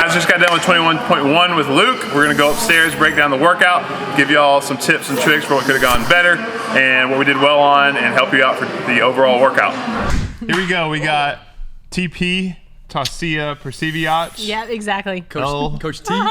guys, just got done with 21.1 with Luke. We're gonna go upstairs, break down the workout, give you all some tips and tricks for what could have gone better and what we did well on, and help you out for the overall workout. Here we go. We got TP, Tasia Perseviach. Yeah, exactly. Coach T.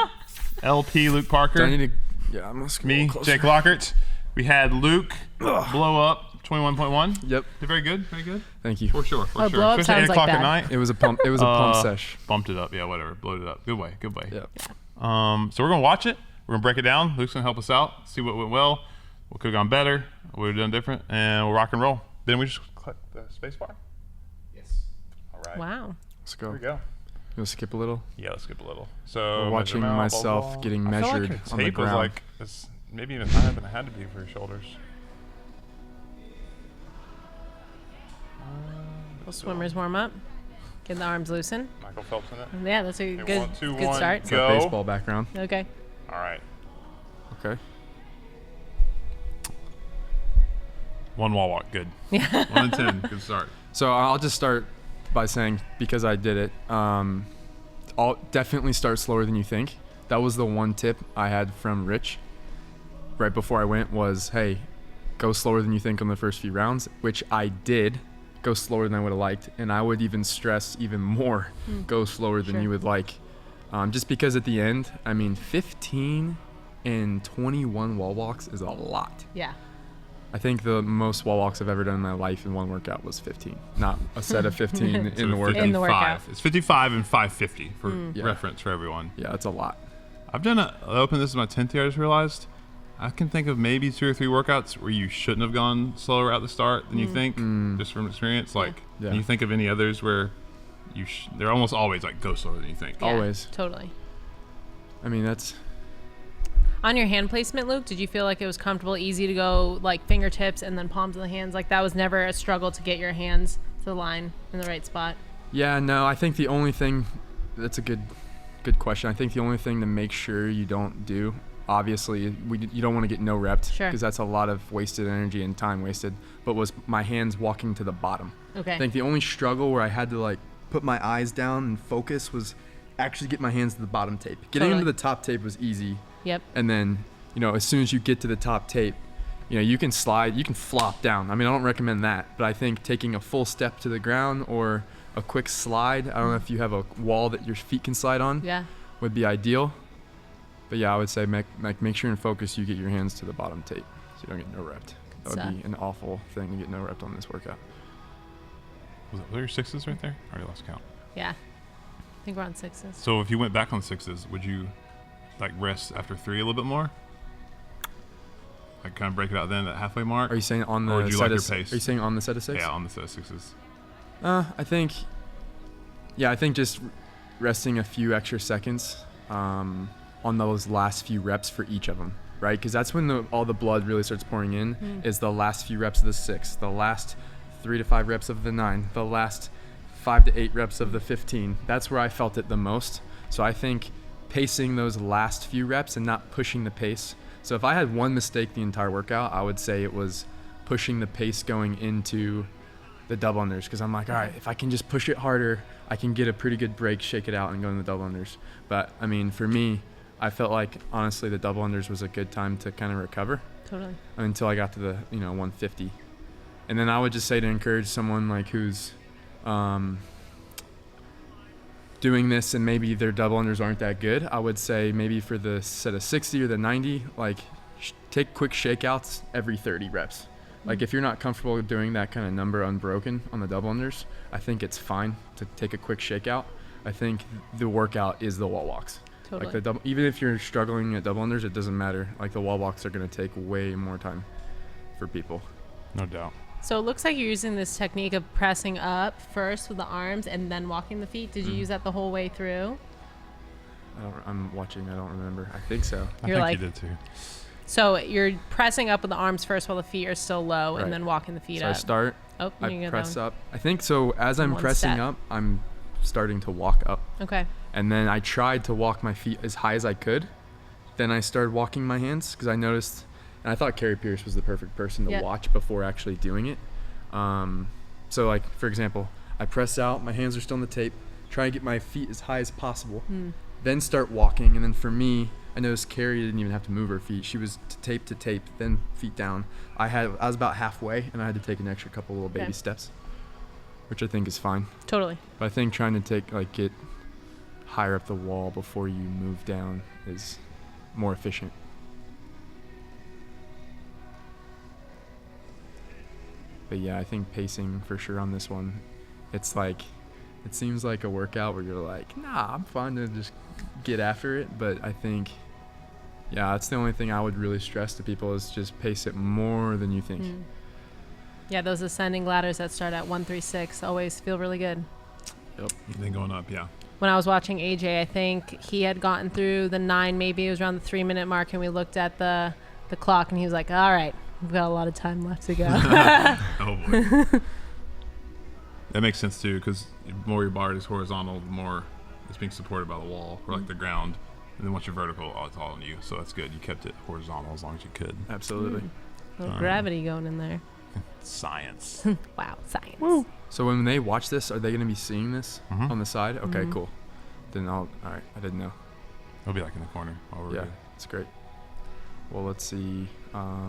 LP, Luke Parker. I need to, yeah, I'm gonna Me, Jake Lockhart. We had Luke blow up 21.1. Yep. Did very good, very good. Thank you. For sure, for sure. Blow up Especially 8 sounds like o'clock that. at night. It was a pump. It was a pump sesh. Bumped it up, yeah, whatever. Blowed it up. Good way, good way. Yep. So we're gonna watch it. We're gonna break it down. Luke's gonna help us out, see what went well, what could have gone better, what we've done different, and we'll rock and roll. Then we just click the space bar. Yes. All right. Wow. Let's go. Here we go. You'll skip a little. Yeah, let's skip a little. So Watching measure out, myself blah, blah. getting I feel measured like your on the tape was ground. like it's maybe even higher than it had to be for your shoulders. Well, swimmers warm up. Get the arms loosen. Michael Phelps in it. Yeah, that's a Okay, good, 1, 2, good 1, start. It's go. a baseball background. Okay. All right. Okay. 1 wall walk, good. Yeah. 1 and 10, good start. So I'll just start by saying, because I did it, I'll definitely start slower than you think. That was the one tip I had from Rich right before I went was, hey, go slower than you think on the first few rounds, which I did. Go slower than I would have liked, and I would even stress even more, go slower than you would like. Just because at the end, I mean, 15 and 21 wall walks is a lot. Yeah. I think the most wall walks I've ever done in my life in one workout was 15. Not a set of 15 in the workout. In the workout. It's 55 and 550 for Yeah. reference for everyone. Yeah, it's a lot. I've done I opened this is my 10th year, I just realized. I can think of maybe 2 or 3 workouts where you shouldn't have gone slower at the start than you think, just from experience. Like, Yeah. can you think of any others where they're almost always like, go slower than you think? Yeah, Always. Totally. I mean, that's... On your hand placement, Luke, did you feel like it was comfortable, easy to go like fingertips and then palms of the hands? Like that was never a struggle to get your hands to the line in the right spot? Yeah, no, I think the only thing... That's a good question. I think the only thing to make sure you don't do, obviously, you don't want to get no repped. Sure. Because that's a lot of wasted energy and time wasted. But was my hands walking to the bottom. Okay. I think the only struggle where I had to like put my eyes down and focus was actually get my hands to the bottom tape. Getting Totally. into the top tape was easy. Yep. And then, as soon as you get to the top tape, you can slide, you can flop down. I mean, I don't recommend that, but I think taking a full step to the ground or a quick slide, I don't know if you have a wall that your feet can slide on, Yeah. would be ideal. But yeah, I would say make sure in focus you get your hands to the bottom tape so you don't get no repped. That would stuff. be an awful thing to get no repped on this workout. Was that your 6s right there? I already lost count. Yeah. I think we're on 6s. So if you went back on 6s, would you like rest after 3 a little bit more? Like kind of break it out then at halfway mark? Are you saying on Or the would you set like your of pace? Are you saying on the set of 6? Yeah, on the set of 6s. I think just resting a few extra seconds on those last few reps for each of them, right? Because that's when all the blood really starts pouring in, is the last few reps of the 6, the last 3 to 5 reps of the 9, the last 5 to 8 reps of the 15. That's where I felt it the most. So I think pacing those last few reps and not pushing the pace. So if I had one mistake the entire workout, I would say it was pushing the pace going into the double unders, because I'm like, all right, if I can just push it harder, I can get a pretty good break, shake it out, and go in the double unders. But I mean, for me, I felt like honestly the double unders was a good time to kind of recover Totally. until I got to the 150. And then I would just say to encourage someone like who's doing this and maybe their double unders aren't that good, I would say maybe for the set of 60 or the 90, like take quick shakeouts every 30 reps. Like if you're not comfortable doing that kind of number unbroken on the double unders, I think it's fine to take a quick shakeout. I think the workout is the wall walks. Totally. Like even if you're struggling at double unders, it doesn't matter. Like the wall walks are going to take way more time for people. No doubt. So it looks like you're using this technique of pressing up first with the arms and then walking the feet. Did you use that the whole way through? I'm watching. I don't remember. I think so. I You're think like- you did too. So you're pressing up with the arms first while the feet are still low, Right. and then walking the feet So up. I start. Oh, you I can go press down. up. I think so. As I'm One pressing step. up, I'm starting to walk up. Okay. And then I tried to walk my feet as high as I could. Then I started walking my hands because I noticed, and I thought Carrie Pierce was the perfect person to Yeah. watch before actually doing it. So like, for example, I press out, my hands are still on the tape, try to get my feet as high as possible. then start walking. And then for me, I noticed Carrie didn't even have to move her feet. She was tape to tape, then feet down. I was about halfway, and I had to take an extra couple little baby steps, which I think is fine. Totally. But I think trying to get higher up the wall before you move down is more efficient. But yeah, I think pacing for sure on this one. It's like, it seems like a workout where you're like, nah, I'm fine to just get after it. But I think, yeah, that's the only thing I would really stress to people is just pace it more than you think. Yeah, those ascending ladders that start at 136 always feel really good. Yep. Then going up, yeah. When I was watching AJ, I think he had gotten through the 9, maybe it was around the 3-minute mark, and we looked at the clock, and he was like, all right, we've got a lot of time left to go. Oh, boy. That makes sense, too, because the more your bar is horizontal, the more it's being supported by the wall or like the ground. And then once you're vertical, it's all on you. So that's good. You kept it horizontal as long as you could. Absolutely. Little gravity going in there. Science. Wow, science. Woo. So when they watch this, are they going to be seeing this on the side? Okay, cool. Then all right, I didn't know. It'll be like in the corner. Yeah, it's great. Well, let's see. I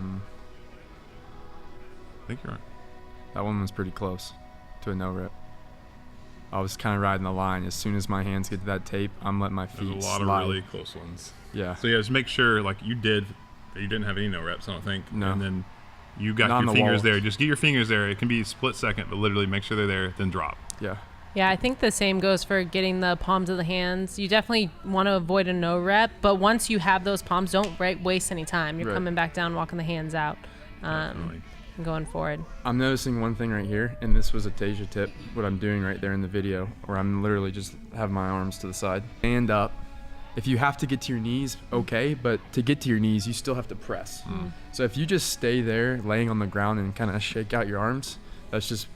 think you're right. That one was pretty close to a no rep. I was kind of riding the line. As soon as my hands get to that tape, I'm letting my feet There's a lot slide. of really close ones. Yeah. So yeah, just make sure like you didn't have any no reps, I don't think. No. And then you got Not on your the fingers wall. there. Just get your fingers there. It can be a split second, but literally make sure they're there, then drop. Yeah. Yeah, I think the same goes for getting the palms of the hands. You definitely want to avoid a no rep, but once you have those palms, don't waste any time. You're Right. coming back down, walking the hands out, Definitely. and going forward. I'm noticing one thing right here, and this was a Tasia tip, what I'm doing right there in the video, where I'm literally just have my arms to the side. Stand up. If you have to get to your knees, okay, but to get to your knees, you still have to press. So if you just stay there laying on the ground and kind of shake out your arms, that's just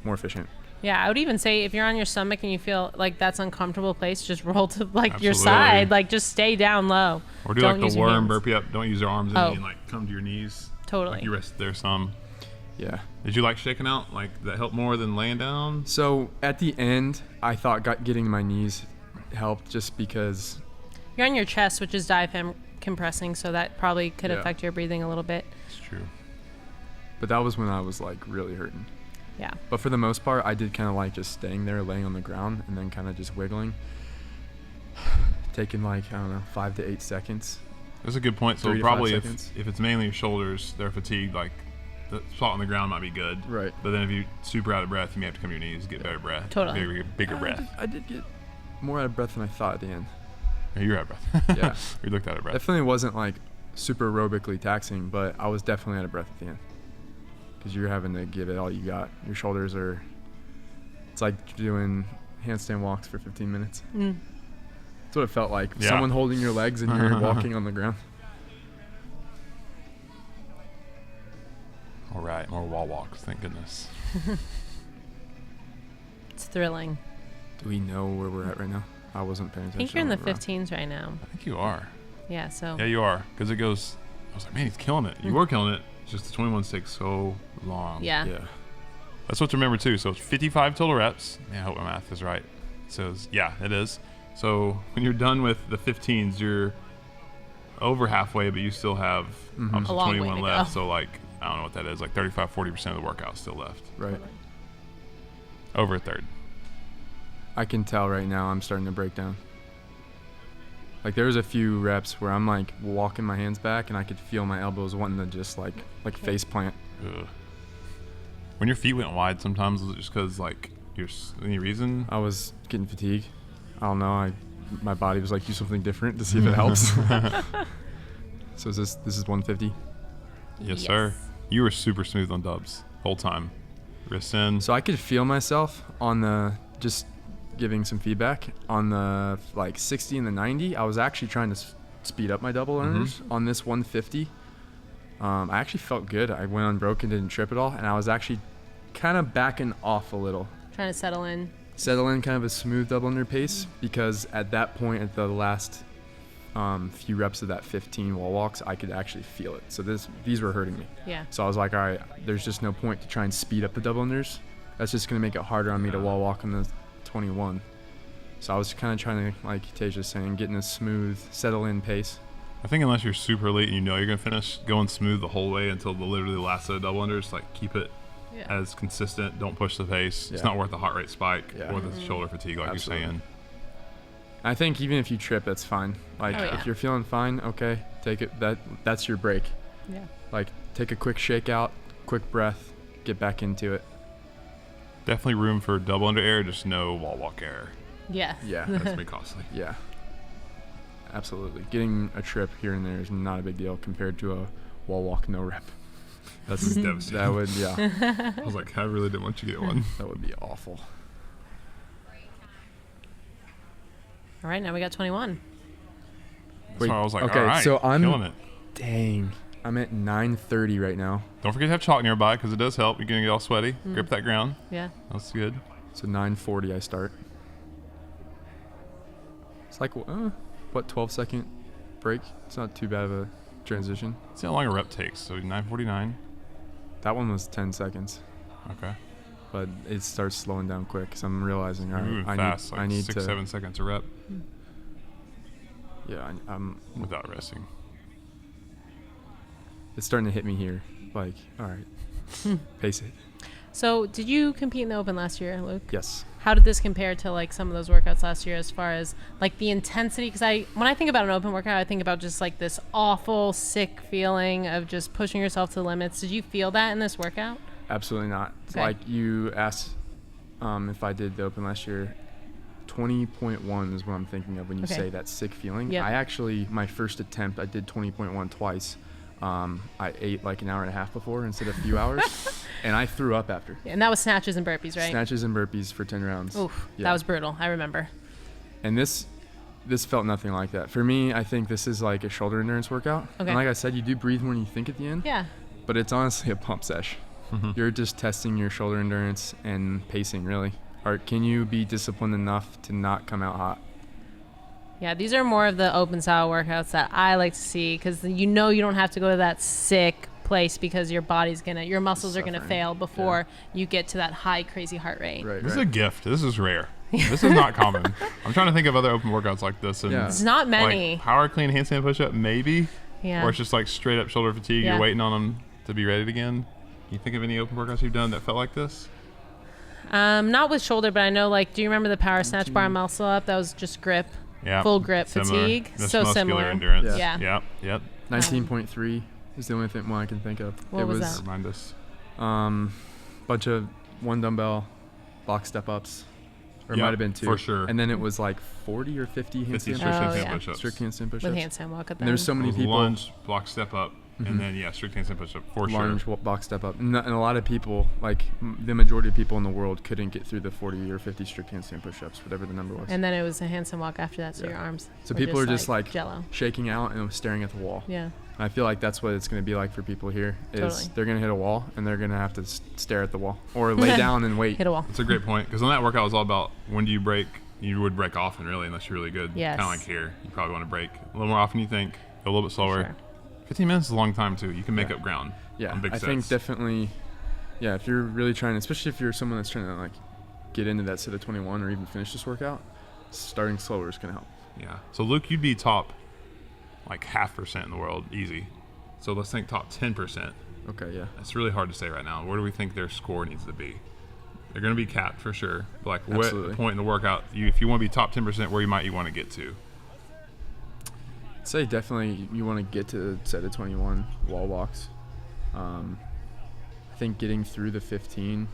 more efficient. Yeah, I would even say if you're on your stomach and you feel like that's uncomfortable place, just roll to like your Absolutely. side, like just stay down low. Or do Don't like use the your worm hands. burpee up. Don't use your arms Oh. and like come to your knees. Totally. Like you rest there some. Yeah. Did you like shaking out? Like that helped more than laying down? So at the end, I thought getting to my knees helped just because, You're on your chest, which is diaphragm compressing, so that probably could Yeah. affect your breathing a little bit. It's true. but that was when I was like really hurting. Yeah. But for the most part, I did kind of like just staying there, laying on the ground, and then kind of just wiggling. Taking like, I don't know, 5 to 8 seconds. That's a good point. So 3 to 5 probably seconds. if it's mainly your shoulders, they're fatigued, like the spot on the ground might be good. Right. But then if you're super out of breath, you may have to come to your knees, get better breath. Totally. Bigger breath. I did get more out of breath than I thought at the end. Yeah, you're out of breath. Yeah. You looked out of breath. Definitely wasn't like super aerobically taxing, but I was definitely out of breath at the end. Because you're having to give it all you got. Your shoulders are, it's like doing handstand walks for 15 minutes. That's what it felt like. Yeah. Someone holding your legs and you're walking on the ground. All right, more wall walks, thank goodness. It's thrilling. Do we know where we're at right now? I wasn't paying I attention. think you're in the when we were 15s right now. I think you are. Yeah, so. Yeah, you are. Because it goes, I was like, man, he's killing it. You were killing it. It's just the 21s take so long. Yeah. around. Yeah. That's what to remember too. So it's 55 total reps. Man, I hope my math is right. It says, yeah, it is. So when you're done with the 15s, you're over halfway, but you still have up to A long way 21 to left. go. So like, I don't know what that is, like 35-40% of the workout still left. Right. Over a third. I can tell right now I'm starting to break down. Like there was a few reps where I'm like walking my hands back and I could feel my elbows wanting to just like face plant. Ugh. When your feet went wide, sometimes was it just because like any reason? I was getting fatigued. I don't know. My body was like, do something different to see if it helps. So is this is 150. Yes, sir. You were super smooth on dubs whole time. Wrists in. So I could feel myself on the, just giving some feedback, on the like 60 and the 90. I was actually trying to speed up my double unders on this 150. I actually felt good. I went unbroken, didn't trip at all, and I was actually kind of backing off a little. Trying to settle in. Settle in kind of a smooth double under pace, because at that point, at the last few reps of that 15 wall walks, I could actually feel it. So these were hurting me. Yeah. So I was like, all right, there's just no point to try and speed up the double unders. That's just going to make it harder on me to wall walk on the 21. So I was kind of trying to, like Taja's saying, getting a smooth, settle-in pace. I think unless you're super elite and you know you're going to finish, going smooth the whole way until the literally last set of double unders, like keep it as consistent. Don't push the pace. It's not worth the heart rate spike or the shoulder fatigue, like Absolutely. you're saying. I think even if you trip, that's fine. Like if you're feeling fine, okay, take it. That's your break. Yeah. Like take a quick shake out, quick breath, get back into it. Definitely room for double under error, just no wall walk error. Yeah. Yeah. That's gonna be costly. Yeah. Absolutely. Getting a trip here and there is not a big deal compared to a wall walk no rep. That's devastating. That would, yeah. I was like, I really didn't want you to get one. That would be awful. All right, now we got 21. That's why I was like, okay, all right, so I'm killing it. Dang. I'm at 9:30 right now. Don't forget to have chalk nearby because it does help. You're gonna get all sweaty. Grip that ground. Yeah. That's good. So 9:40 I start. It's like, what, 12-second break? It's not too bad of a transition. See how long a rep takes. So 9:49. That one was 10 seconds. Okay. But it starts slowing down quick because I'm realizing, all You're moving right, fast, I need 6-7 seconds a rep Yeah, I'm. without resting. It's starting to hit me here. Like, all right, pace it. So, did you compete in the Open last year, Luke? Yes. How did this compare to like some of those workouts last year as far as like the intensity? Because when I think about an open workout, I think about just like this awful, sick feeling of just pushing yourself to the limits. Did you feel that in this workout? Absolutely not. Okay. Like you asked if I did the Open last year, 20.1 is what I'm thinking of when you say that sick feeling. Yep. I actually, my first attempt, I did 20.1 twice. I ate like an hour and a half before instead of a few hours, and I threw up after. And that was snatches and burpees, right? Snatches and burpees for 10 rounds. Oof, Yeah. that was brutal. I remember. And this felt nothing like that. For me, I think this is like a shoulder endurance workout. Okay. And like I said, you do breathe more than you think at the end. Yeah. But it's honestly a pump sesh. You're just testing your shoulder endurance and pacing, really. Or can you be disciplined enough to not come out hot? Yeah, these are more of the open style workouts that I like to see because you don't have to go to that sick place because your muscles are gonna Suffering. fail before you get to that high crazy heart rate. Right. This is a gift. This is rare. This is not common. I'm trying to think of other open workouts like this. And It's not many. Like power clean handstand push-up, maybe. Yeah. Or it's just like straight up shoulder fatigue. Yeah. You're waiting on them to be ready again. Can you think of any open workouts you've done that felt like this? Not with shoulder, but I know like, do you remember the power snatch bar muscle up? That was just grip. Yeah. Full grip fatigue. That's So muscular similar. endurance. Yeah. Yep. 19.3 is the only one I can think of. What it was was that? Remind us. Bunch of one dumbbell box step ups. Or it Yep, might have been 2. for sure. And then it was like 40 or 50 50 handstand strict Oh, handstand yeah. push-ups. strict handstand push-ups. With handstand walk at the And there's end. so many It was people. lunge, block step up, and then strict handstand push-up for Lunge, sure. box step up. And a lot of people, like the majority of people in the world, couldn't get through the 40 or 50 strict handstand push-ups, whatever the number was. And then it was a handstand walk after that, so Yeah. your arms. So were people are just like jello. shaking out and staring at the wall. Yeah. I feel like that's what it's going to be like for people here. Is Totally. they're going to hit a wall and they're going to have to stare at the wall or lay down and wait. Hit a wall. It's a great point because on that workout it was all about when do you break. You would break often, really, unless you're really good. Yes. Kind of like here. You probably want to break a little more often than you think, go a little bit slower. Sure. 15 minutes is a long time, too. You can make up ground Yeah, on big I sets. think definitely. Yeah, if you're really trying, especially if you're someone that's trying to like get into that set of 21 or even finish this workout, starting slower is going to help. Yeah. So, Luke, you'd be top like 0.5% in the world, easy. So, let's think top 10%. Okay, yeah. It's really hard to say right now. Where do we think their score needs to be? They're going to be capped for sure. But like, Absolutely. what point in the workout, if you want to be top 10%, where you want to get to? I'd say definitely you want to get to the set of 21 wall walks. I think getting through the 15.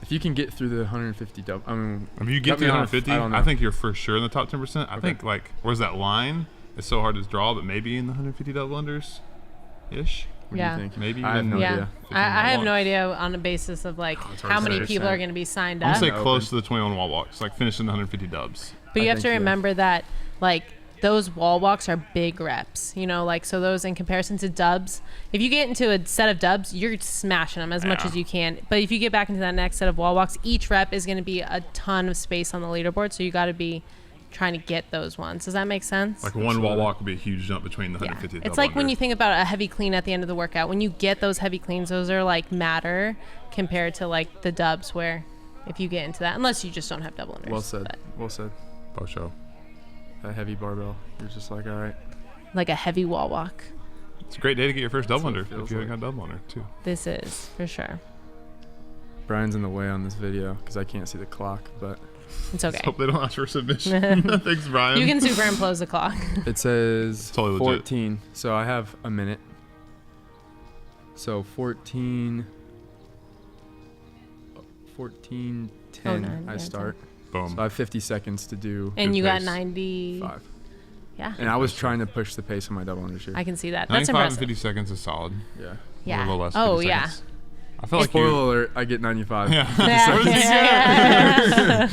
If you can get through the 150 double, I mean, If you get cut to me off, 150, I don't know. I think you're for sure in the top 10%. I Okay. think, like, where's that line? It's so hard to draw, but maybe in the 150 double unders-ish. What Yeah. do you think? Maybe I have even no Yeah. idea. I have no idea on the basis of like it's hard how to many say. people are going to be signed I'm up. going to say Open. close to the 21 wall walks, like finishing the 150 dubs. But you I have to think, yeah. remember that like those wall walks are big reps, like so those in comparison to dubs, if you get into a set of dubs, you're smashing them as much Yeah. as you can. But if you get back into that next set of wall walks, each rep is going to be a ton of space on the leaderboard. So you got to be trying to get those ones. Does that make sense? Like one wall walk would be a huge jump between the 150 It's double like when under. you think about a heavy clean at the end of the workout. When you get those heavy cleans, those are like matter compared to like the dubs where if you get into that, unless you just don't have double unders. Well said. But Well said. Post show. That heavy barbell. You're just like, all right. like a heavy wall walk. It's a great day to get your first double That's what under it if feels you haven't like. got double under too. This is for sure. Brian's in the way on this video because I can't see the clock, but It's okay. Let's hope they don't ask for submission. Thanks, Brian. You can superimpose the clock. it says Totally legit. 14. So I have a minute. So 14, 10 Oh, 9, I yeah, start. Boom. So I have 50 seconds to do And Good you got pace. 90. 5. Yeah. And I was trying to push the pace on my double unders here. I can see that. That's 95 and impressive. 50 seconds is solid. Yeah. Yeah. A little less. Oh, 50 yeah. seconds. I feel like Spoiler you. alert, I get 95. Yeah. Yeah.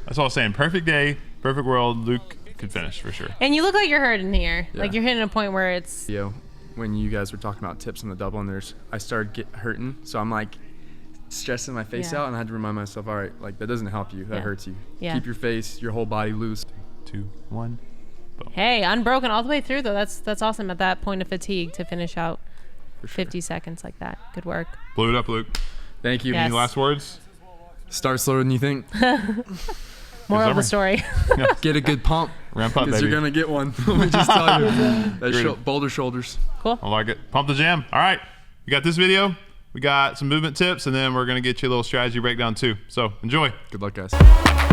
That's all I'm saying. Perfect day, perfect world. Luke could finish for sure. And you look like you're hurting here. Yeah. Like you're hitting a point where it's. Video, when you guys were talking about tips on the double unders, I started hurting. So I'm like stressing my face Yeah. out, and I had to remind myself, all right, like that doesn't help you. That Yeah. hurts you. Yeah. Keep your face, your whole body loose. 2, 1. Hey, unbroken all the way through though. That's awesome at that point of fatigue to finish out For sure. 50 seconds like that. Good work. Blew it up, Luke. Thank you. Yes. Any last words? Start slower than you think. Moral of the summary. story. Get a good pump. Ramp up, Because baby. you're going to get one. Let me just tell you. That Great. boulder shoulders. Cool. I like it. Pump the jam. All right. We got this video. We got some movement tips, and then we're going to get you a little strategy breakdown too. So enjoy. Good luck, guys.